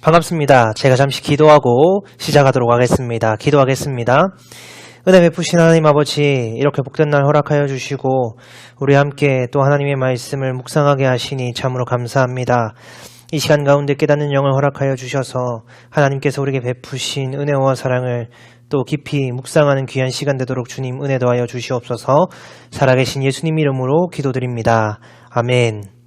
반갑습니다. 제가 잠시 기도하고 시작하도록 하겠습니다. 기도하겠습니다. 은혜 베푸신 하나님 아버지, 이렇게 복된 날 허락하여 주시고 우리 함께 또 하나님의 말씀을 묵상하게 하시니 참으로 감사합니다. 이 시간 가운데 깨닫는 영을 허락하여 주셔서 하나님께서 우리에게 베푸신 은혜와 사랑을 또 깊이 묵상하는 귀한 시간 되도록 주님 은혜 더하여 주시옵소서. 살아계신 예수님 이름으로 기도드립니다. 아멘.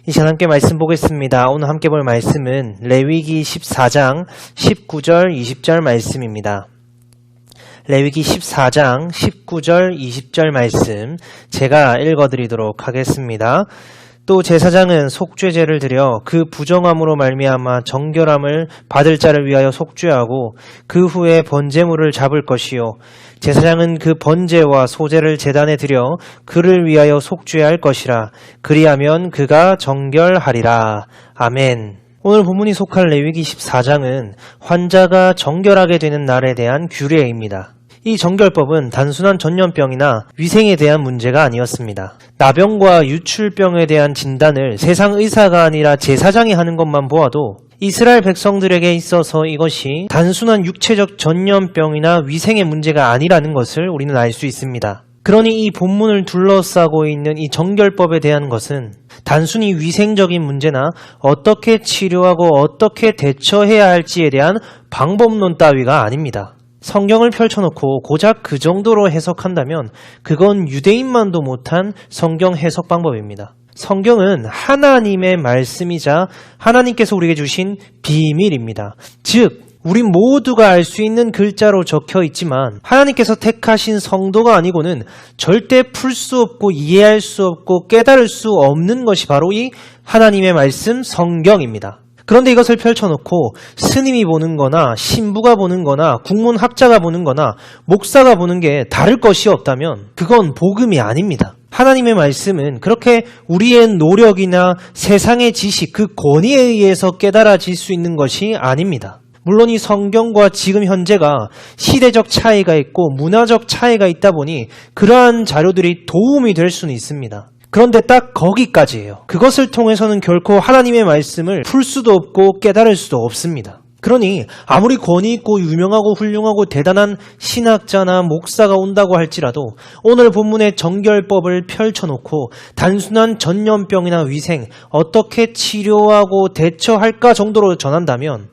이 시간 함께 말씀 보겠습니다. 오늘 함께 볼 말씀은 레위기 14장 19절 20절 말씀입니다. 레위기 14장 19절 20절 말씀 제가 읽어드리도록 하겠습니다. 또 제사장은 속죄제를 드려 그 부정함으로 말미암아 정결함을 받을 자를 위하여 속죄하고 그 후에 번제물을 잡을 것이요 제사장은 그 번제와 소제를 제단에 드려 그를 위하여 속죄할 것이라. 그리하면 그가 정결하리라. 아멘. 오늘 본문이 속할 레위기 14장은 환자가 정결하게 되는 날에 대한 규례입니다. 이 정결법은 단순한 전염병이나 위생에 대한 문제가 아니었습니다. 나병과 유출병에 대한 진단을 세상 의사가 아니라 제사장이 하는 것만 보아도 이스라엘 백성들에게 있어서 이것이 단순한 육체적 전염병이나 위생의 문제가 아니라는 것을 우리는 알 수 있습니다. 그러니 이 본문을 둘러싸고 있는 이 정결법에 대한 것은 단순히 위생적인 문제나 어떻게 치료하고 어떻게 대처해야 할지에 대한 방법론 따위가 아닙니다. 성경을 펼쳐놓고 고작 그 정도로 해석한다면 그건 유대인만도 못한 성경 해석 방법입니다. 성경은 하나님의 말씀이자 하나님께서 우리에게 주신 비밀입니다. 즉 우리 모두가 알 수 있는 글자로 적혀 있지만 하나님께서 택하신 성도가 아니고는 절대 풀 수 없고 이해할 수 없고 깨달을 수 없는 것이 바로 이 하나님의 말씀 성경입니다. 그런데 이것을 펼쳐놓고 스님이 보는 거나 신부가 보는 거나 국문학자가 보는 거나 목사가 보는 게 다를 것이 없다면 그건 복음이 아닙니다. 하나님의 말씀은 그렇게 우리의 노력이나 세상의 지식, 그 권위에 의해서 깨달아질 수 있는 것이 아닙니다. 물론 이 성경과 지금 현재가 시대적 차이가 있고 문화적 차이가 있다 보니 그러한 자료들이 도움이 될 수는 있습니다. 그런데 딱 거기까지예요. 그것을 통해서는 결코 하나님의 말씀을 풀 수도 없고 깨달을 수도 없습니다. 그러니 아무리 권위 있고 유명하고 훌륭하고 대단한 신학자나 목사가 온다고 할지라도 오늘 본문의 정결법을 펼쳐놓고 단순한 전염병이나 위생, 어떻게 치료하고 대처할까 정도로 전한다면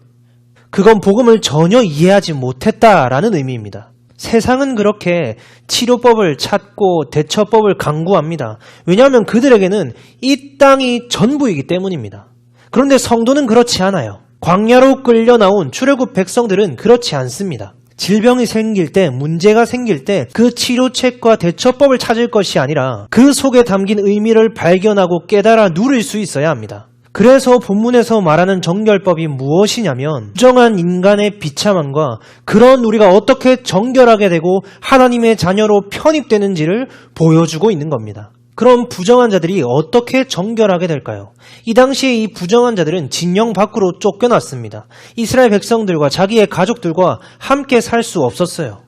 그건 복음을 전혀 이해하지 못했다라는 의미입니다. 세상은 그렇게 치료법을 찾고 대처법을 강구합니다. 왜냐하면 그들에게는 이 땅이 전부이기 때문입니다. 그런데 성도는 그렇지 않아요. 광야로 끌려 나온 출애굽 백성들은 그렇지 않습니다. 질병이 생길 때, 문제가 생길 때 그 치료책과 대처법을 찾을 것이 아니라 그 속에 담긴 의미를 발견하고 깨달아 누릴 수 있어야 합니다. 그래서 본문에서 말하는 정결법이 무엇이냐면 부정한 인간의 비참함과 그런 우리가 어떻게 정결하게 되고 하나님의 자녀로 편입되는지를 보여주고 있는 겁니다. 그럼 부정한 자들이 어떻게 정결하게 될까요? 이 당시에 이 부정한 자들은 진영 밖으로 쫓겨났습니다. 이스라엘 백성들과 자기의 가족들과 함께 살 수 없었어요.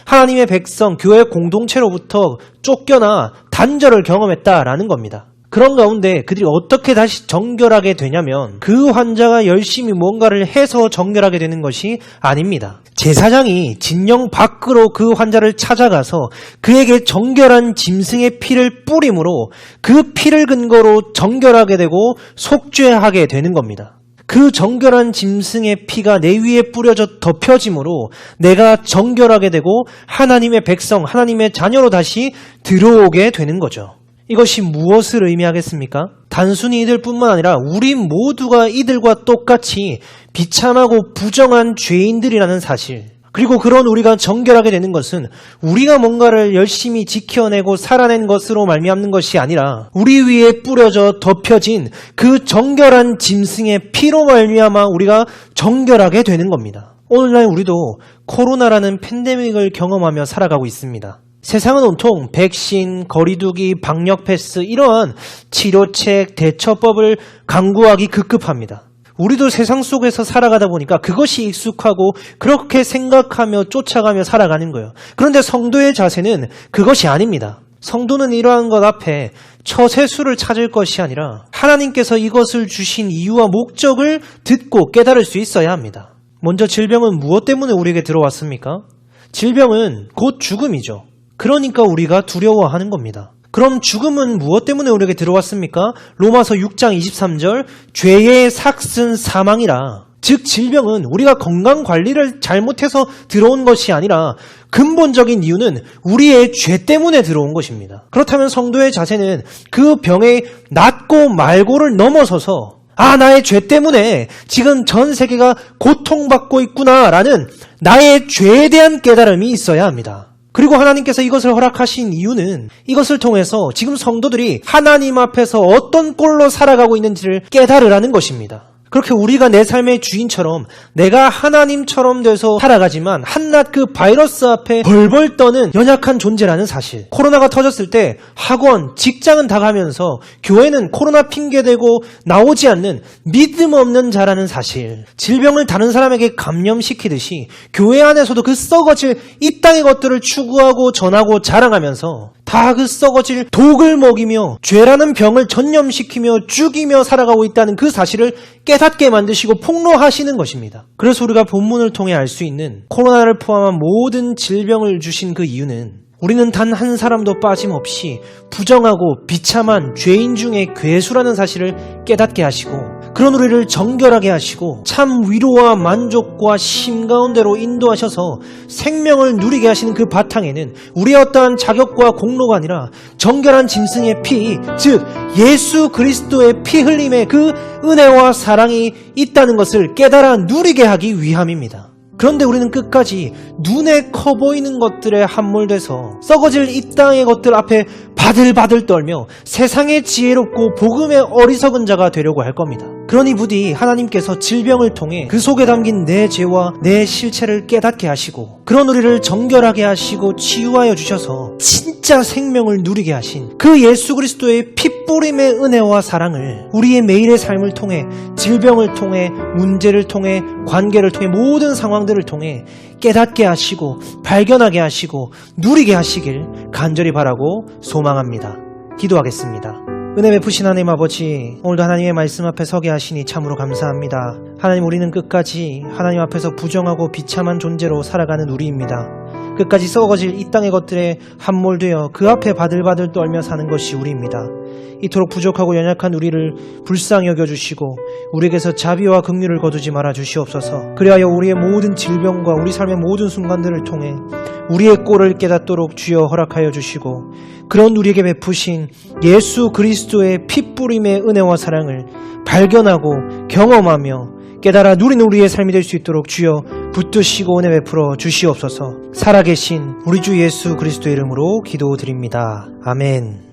하나님의 백성, 교회 공동체로부터 쫓겨나 단절을 경험했다라는 겁니다. 그런 가운데 그들이 어떻게 다시 정결하게 되냐면 그 환자가 열심히 뭔가를 해서 정결하게 되는 것이 아닙니다. 제사장이 진영 밖으로 그 환자를 찾아가서 그에게 정결한 짐승의 피를 뿌림으로 그 피를 근거로 정결하게 되고 속죄하게 되는 겁니다. 그 정결한 짐승의 피가 내 위에 뿌려져 덮여짐으로 내가 정결하게 되고 하나님의 백성, 하나님의 자녀로 다시 들어오게 되는 거죠. 이것이 무엇을 의미하겠습니까? 단순히 이들뿐만 아니라 우리 모두가 이들과 똑같이 비참하고 부정한 죄인들이라는 사실, 그리고 그런 우리가 정결하게 되는 것은 우리가 뭔가를 열심히 지켜내고 살아낸 것으로 말미암는 것이 아니라 우리 위에 뿌려져 덮여진 그 정결한 짐승의 피로 말미암아 우리가 정결하게 되는 겁니다. 오늘날 우리도 코로나라는 팬데믹을 경험하며 살아가고 있습니다. 세상은 온통 백신, 거리두기, 방역 패스 이러한 치료책, 대처법을 강구하기 급급합니다. 우리도 세상 속에서 살아가다 보니까 그것이 익숙하고 그렇게 생각하며 쫓아가며 살아가는 거예요. 그런데 성도의 자세는 그것이 아닙니다. 성도는 이러한 것 앞에 처세수를 찾을 것이 아니라 하나님께서 이것을 주신 이유와 목적을 듣고 깨달을 수 있어야 합니다. 먼저 질병은 무엇 때문에 우리에게 들어왔습니까? 질병은 곧 죽음이죠. 그러니까 우리가 두려워하는 겁니다. 그럼 죽음은 무엇 때문에 우리에게 들어왔습니까? 로마서 6장 23절 죄의 삭슨 사망이라. 즉 질병은 우리가 건강관리를 잘못해서 들어온 것이 아니라 근본적인 이유는 우리의 죄 때문에 들어온 것입니다. 그렇다면 성도의 자세는 그 병의 낫고 말고를 넘어서서 나의 죄 때문에 지금 전 세계가 고통받고 있구나라는 나의 죄에 대한 깨달음이 있어야 합니다. 그리고 하나님께서 이것을 허락하신 이유는 이것을 통해서 지금 성도들이 하나님 앞에서 어떤 꼴로 살아가고 있는지를 깨달으라는 것입니다. 그렇게 우리가 내 삶의 주인처럼 내가 하나님처럼 돼서 살아가지만 한낱 그 바이러스 앞에 벌벌 떠는 연약한 존재라는 사실. 코로나가 터졌을 때 학원, 직장은 다 가면서 교회는 코로나 핑계대고 나오지 않는 믿음 없는 자라는 사실. 질병을 다른 사람에게 감염시키듯이 교회 안에서도 그 썩어질 이 땅의 것들을 추구하고 전하고 자랑하면서 다 그 썩어질 독을 먹이며 죄라는 병을 전염시키며 죽이며 살아가고 있다는 그 사실을 깨닫게 만드시고 폭로하시는 것입니다. 그래서 우리가 본문을 통해 알 수 있는 코로나를 포함한 모든 질병을 주신 그 이유는 우리는 단 한 사람도 빠짐없이 부정하고 비참한 죄인 중에 괴수라는 사실을 깨닫게 하시고 그런 우리를 정결하게 하시고 참 위로와 만족과 쉼 가운데로 인도하셔서 생명을 누리게 하시는 그 바탕에는 우리의 어떠한 자격과 공로가 아니라 정결한 짐승의 피, 즉 예수 그리스도의 피 흘림의 그 은혜와 사랑이 있다는 것을 깨달아 누리게 하기 위함입니다. 그런데 우리는 끝까지 눈에 커 보이는 것들에 함몰돼서 썩어질 이 땅의 것들 앞에 바들바들 떨며 세상의 지혜롭고 복음의 어리석은 자가 되려고 할 겁니다. 그러니 부디 하나님께서 질병을 통해 그 속에 담긴 내 죄와 내 실체를 깨닫게 하시고 그런 우리를 정결하게 하시고 치유하여 주셔서 진짜 생명을 누리게 하신 그 예수 그리스도의 핏뿌림의 은혜와 사랑을 우리의 매일의 삶을 통해 질병을 통해 문제를 통해 관계를 통해 모든 상황들을 통해 깨닫게 하시고 발견하게 하시고 누리게 하시길 간절히 바라고 소망합니다. 기도하겠습니다. 은혜 베푸신 하나님 아버지, 오늘도 하나님의 말씀 앞에 서게 하시니 참으로 감사합니다. 하나님, 우리는 끝까지 하나님 앞에서 부정하고 비참한 존재로 살아가는 우리입니다. 끝까지 썩어질 이 땅의 것들에 함몰되어 그 앞에 바들바들 떨며 사는 것이 우리입니다. 이토록 부족하고 연약한 우리를 불쌍히 여겨주시고 우리에게서 자비와 긍휼을 거두지 말아 주시옵소서. 그리하여 우리의 모든 질병과 우리 삶의 모든 순간들을 통해 우리의 꼴을 깨닫도록 주여 허락하여 주시고 그런 우리에게 베푸신 예수 그리스도의 핏뿌림의 은혜와 사랑을 발견하고 경험하며 깨달아 누리는 우리의 삶이 될 수 있도록 주여 붙드시고 은혜 베풀어 주시옵소서. 살아계신 우리 주 예수 그리스도의 이름으로 기도드립니다. 아멘.